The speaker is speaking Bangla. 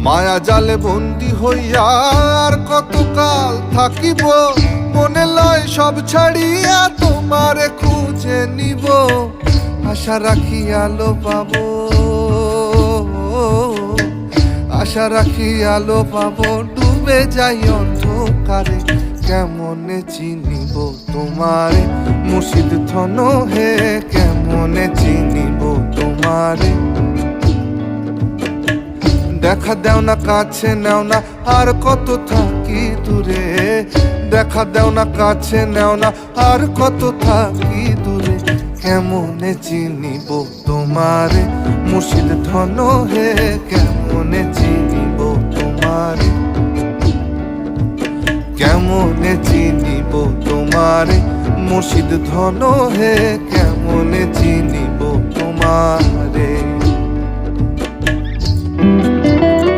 মায়া জালে বন্দি হইয়া আর কতকাল থাকিব, মনে লয় সব ছাড়িয়া তোমারে খুঁজে নিব। আশা রাখি আলো পাবো, আশা রাখি আলো পাবো, ডুবে যাই অন্ধকারে। কেমনে চিনিব তোমারে মুর্শিদ ধন হে, কেমনে চিনিব তোমারে। দেখা দেও না কাছে নেও না আর কত থাকি দূরে, দেখা দেও না কাছে নেও না আর কত থাকি দূরে। কেমনে চিনিব তোমারে মুর্শিদ ধন হে, কেমনে চিনিব তোমারে, কেমনে চিনিব তোমারে মুর্শিদ ধন হে, কেমনে চিনিব তোমার।